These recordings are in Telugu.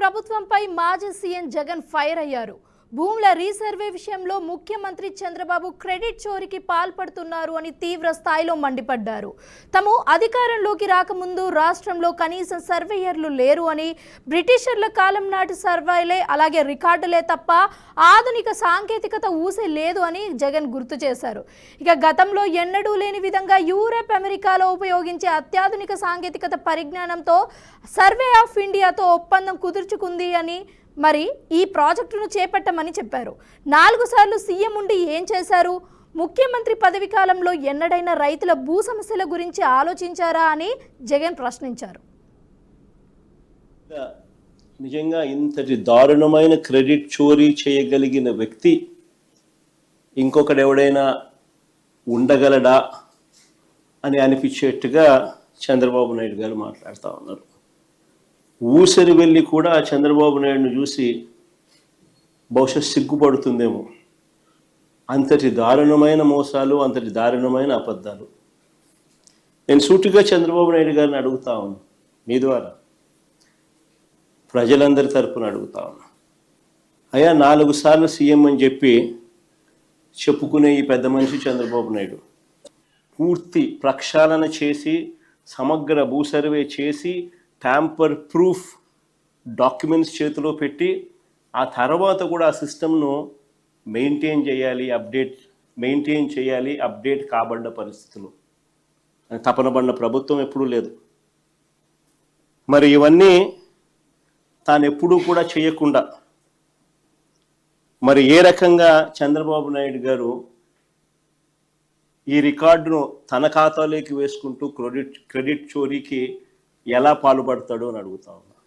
ప్రభుత్వంపై మాజీ సీఎం జగన్ ఫైర్ అయ్యారు. భూముల రీసర్వే విషయంలో ముఖ్యమంత్రి చంద్రబాబు క్రెడిట్ చోరీకి పాల్పడుతున్నారు అని తీవ్ర స్థాయిలో మండిపడ్డారు. తాము అధికారంలోకి రాకముందు రాష్ట్రంలో కనీసం సర్వేయర్లు లేరు అని, బ్రిటిషర్ల కాలం నాటి సర్వేలే అలాగే రికార్డులే తప్ప ఆధునిక సాంకేతికత ఊసే లేదు అని జగన్ గుర్తు చేశారు. ఇక గతంలో ఎన్నడూ లేని విధంగా యూరప్, అమెరికాలో ఉపయోగించే అత్యాధునిక సాంకేతికత పరిజ్ఞానంతో సర్వే ఆఫ్ ఇండియాతో ఒప్పందం కుదుర్చుకుంది అని, మరి ఈ ప్రాజెక్టును చేపట్టమని చెప్పారు. 4 సార్లు సీఎం ఉండి ఏం చేశారు? ముఖ్యమంత్రి పదవి కాలంలో ఎన్నడైనా రైతుల భూ సమస్యల గురించి ఆలోచించారా అని జగన్ ప్రశ్నించారు. నిజంగా ఇంతటి దారుణమైన క్రెడిట్ చోరీ చేయగలిగిన వ్యక్తి ఇంకొకడెవడైనా ఉండగలడా అని అనిపించేట్టుగా చంద్రబాబు నాయుడు గారు మాట్లాడుతూ ఉన్నారు. ఊసరి వెళ్ళి కూడా చంద్రబాబు నాయుడును చూసి బహుశా సిగ్గుపడుతుందేమో. అంతటి దారుణమైన మోసాలు, అంతటి దారుణమైన అబద్ధాలు. నేను సూటిగా చంద్రబాబు నాయుడు గారిని అడుగుతా ఉన్నాను, మీ ద్వారా ప్రజలందరి తరపున అడుగుతా ఉన్నా. అయ్యా, 4 సార్లు సీఎం అని చెప్పి చెప్పుకునే ఈ పెద్ద మనిషి చంద్రబాబు నాయుడు పూర్తి ప్రక్షాళన చేసి, సమగ్ర భూ సర్వే చేసి, ట్యాంపర్ ప్రూఫ్ డాక్యుమెంట్స్ చేతిలో పెట్టి, ఆ తర్వాత కూడా ఆ సిస్టమ్ను మెయింటైన్ చేయాలి, అప్డేట్ కాబడ్డ పరిస్థితులు తపనబడిన ప్రభుత్వం ఎప్పుడూ లేదు. మరి ఇవన్నీ తాను ఎప్పుడూ కూడా చేయకుండా మరి ఏ రకంగా చంద్రబాబు నాయుడు గారు ఈ రికార్డును తన ఖాతాలోకి వేసుకుంటూ క్రెడిట్ చోరీకి ఎలా పాల్పడతాడో అని అడుగుతా ఉన్నా.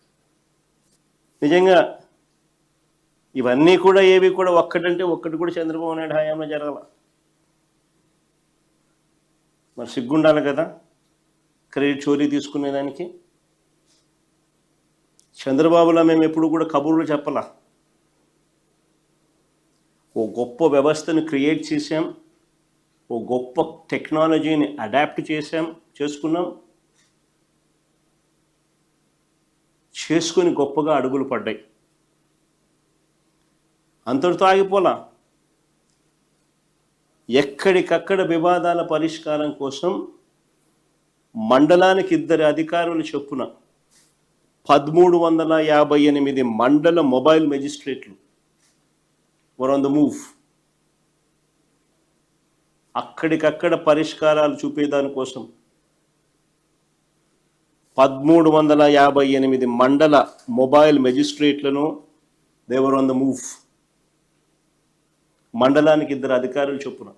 నిజంగా ఇవన్నీ కూడా ఏవి కూడా ఒక్కటి కూడా చంద్రబాబు నాయుడు హయాంలో జరగల. మరి సిగ్గుండాలి కదా క్రెడిట్ చోరీ తీసుకునేదానికి. చంద్రబాబులా మేము ఎప్పుడు కూడా కబుర్లు చెప్పలా. ఓ గొప్ప వ్యవస్థను క్రియేట్ చేసాం, ఓ గొప్ప టెక్నాలజీని అడాప్ట్ చేసుకుని గొప్పగా అడుగులు పడ్డాయి. అంతటితో ఆగిపోలా. ఎక్కడికక్కడ వివాదాల పరిష్కారం కోసం మండలానికి 2 అధికారులు చొప్పున 1358 మండల మొబైల్ మెజిస్ట్రేట్లు వర్ ఆన్ ద మూవ్. అక్కడికక్కడ పరిష్కారాలు చూపేదానికోసం 1358 మండల మొబైల్ మెజిస్ట్రేట్లను they were on the move. మండలానికి 2 అధికారులు చొప్పున.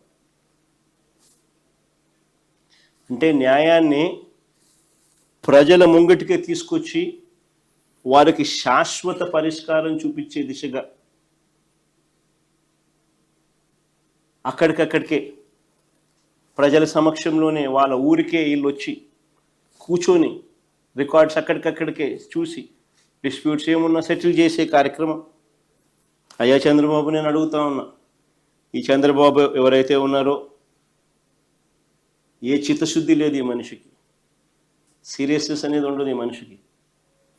అంటే న్యాయాన్ని ప్రజల ముంగటికే తీసుకొచ్చి వారికి శాశ్వత పరిష్కారం చూపించే దిశగా అక్కడికక్కడికే ప్రజల సమక్షంలోనే వాళ్ళ ఊరికే వీళ్ళు వచ్చి కూర్చొని రికార్డ్స్ అక్కడికక్కడికే చూసి డిస్ప్యూట్స్ ఏమున్నా సెటిల్ చేసే కార్యక్రమం. అయ్యా చంద్రబాబు, నేను అడుగుతా ఉన్నా, ఈ చంద్రబాబు ఎవరైతే ఉన్నారో ఏ చిత్తశుద్ధి లేదు ఈ మనిషికి, సీరియస్నెస్ అనేది ఉండదు ఈ మనిషికి.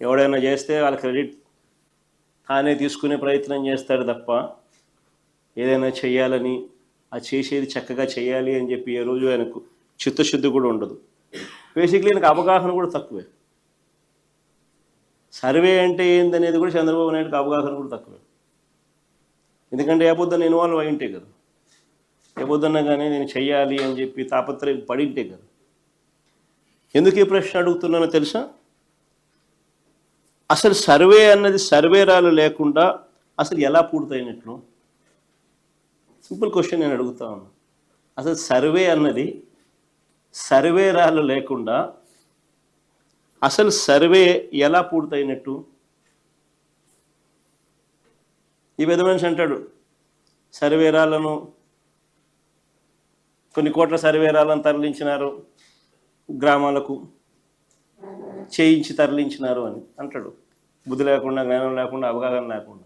ఎవడైనా చేస్తే వాళ్ళ క్రెడిట్ తానే తీసుకునే ప్రయత్నం చేస్తాడు తప్ప ఏదైనా చేయాలని, ఆ చేసేది చక్కగా చేయాలి అని చెప్పి ఏ రోజు ఆయనకు చిత్తశుద్ధి కూడా ఉండదు. బేసిక్లీ ఆయనకు అవగాహన కూడా తక్కువే. సర్వే అంటే ఏందనేది కూడా చంద్రబాబు నాయుడుకి అవగాహన కూడా తక్కువే. ఎందుకంటే ఏ పొద్దున్న ఇన్వాల్వ్ అయింటే కదా, ఏ పొద్దున్నా కానీ నేను చెయ్యాలి అని చెప్పి తాపత్రయం పడింటే కదా. ఎందుకు ఈ ప్రశ్న అడుగుతున్నానో తెలుసా? అసలు సర్వే అన్నది సర్వేరాలు లేకుండా అసలు ఎలా పూర్తయినట్లు? సింపుల్ క్వశ్చన్ నేను అడుగుతా ఉన్నా. అసలు సర్వే అన్నది సర్వేరాలు లేకుండా అసలు సర్వే ఎలా పూర్తయినట్టు? ఈ పెద్ద మనిషి అంటాడు, సర్వేరాలను కొన్ని కోట్ల సర్వేరాలను తరలించినారు, గ్రామాలకు చేయించి తరలించినారు అని అంటాడు. బుద్ధి లేకుండా, జ్ఞానం లేకుండా, అవగాహన లేకుండా.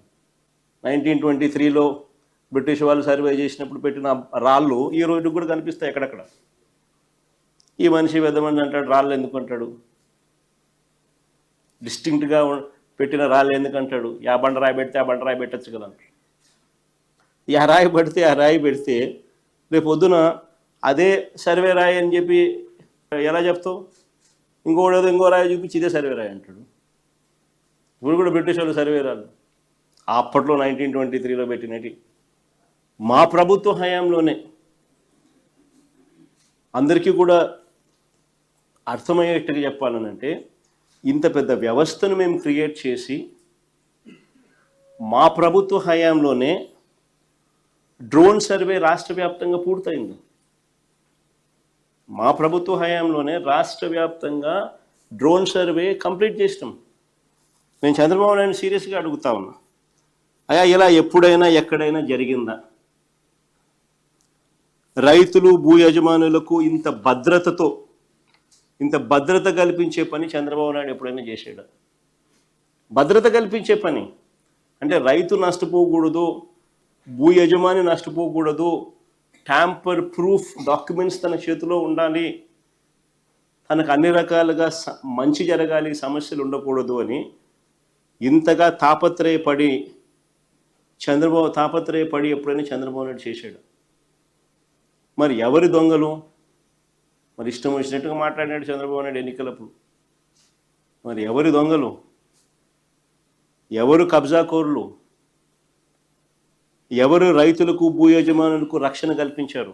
1923లో బ్రిటిష్ వాళ్ళు సర్వే చేసినప్పుడు పెట్టిన రాళ్ళు ఈ రోజు కూడా కనిపిస్తాయి ఎక్కడెక్కడ. ఈ మనిషి పెద్ద మనిషి అంటాడు రాళ్ళు ఎందుకు అంటాడు? డిస్టింక్ట్గా పెట్టిన రాళ్ళు ఎందుకంటాడు? యా బండ రాయి పెడితే ఆ బండ రాయి పెట్టచ్చు కదా. యా రాయి పెడితే ఆ రాయి పెడితే రేపు పొద్దున అదే సర్వే రాయి అని చెప్పి ఎలా చెప్తావు? ఇంకోడేదో ఇంకో రాయి చూపించి ఇదే సర్వే రాయి అంటాడు. ఇప్పుడు కూడా బ్రిటిష్ వాళ్ళు సర్వే రాళ్ళు అప్పట్లో 1923లో పెట్టినటి మా ప్రభుత్వ హయాంలోనే అందరికీ కూడా అర్థమయ్యేట్టుగా చెప్పాలనంటే, ఇంత పెద్ద వ్యవస్థను మేము క్రియేట్ చేసి మా ప్రభుత్వ హయాంలోనే డ్రోన్ సర్వే రాష్ట్ర వ్యాప్తంగా పూర్తయింది. మా ప్రభుత్వ హయాంలోనే రాష్ట్ర వ్యాప్తంగా డ్రోన్ సర్వే కంప్లీట్ చేసినాం. నేను చంద్రబాబు నాయుడు సీరియస్గా అడుగుతా ఉన్నా, అయ్యా ఇలా ఎప్పుడైనా ఎక్కడైనా జరిగిందా? రైతులు భూ యజమానులకు ఇంత భద్రత కల్పించే పని చంద్రబాబు నాయుడు ఎప్పుడైనా చేసాడా? భద్రత కల్పించే పని అంటే రైతు నష్టపోకూడదు, భూ యజమాని నష్టపోకూడదు, ట్యాంపర్ ప్రూఫ్ డాక్యుమెంట్స్ తన చేతిలో ఉండాలి, తనకు అన్ని రకాలుగా మంచి జరగాలి, సమస్యలు ఉండకూడదు అని ఇంతగా తాపత్రయపడి ఎప్పుడైనా చంద్రబాబు నాయుడు చేశాడు? మరి ఎవరి దొంగలు? మరి ఇష్టం వచ్చినట్టుగా మాట్లాడినాడు చంద్రబాబు నాయుడు ఎన్నికలప్పుడు. మరి ఎవరి దొంగలు? ఎవరు కబ్జాకోరులు? ఎవరు రైతులకు భూ యజమానులకు రక్షణ కల్పించారు?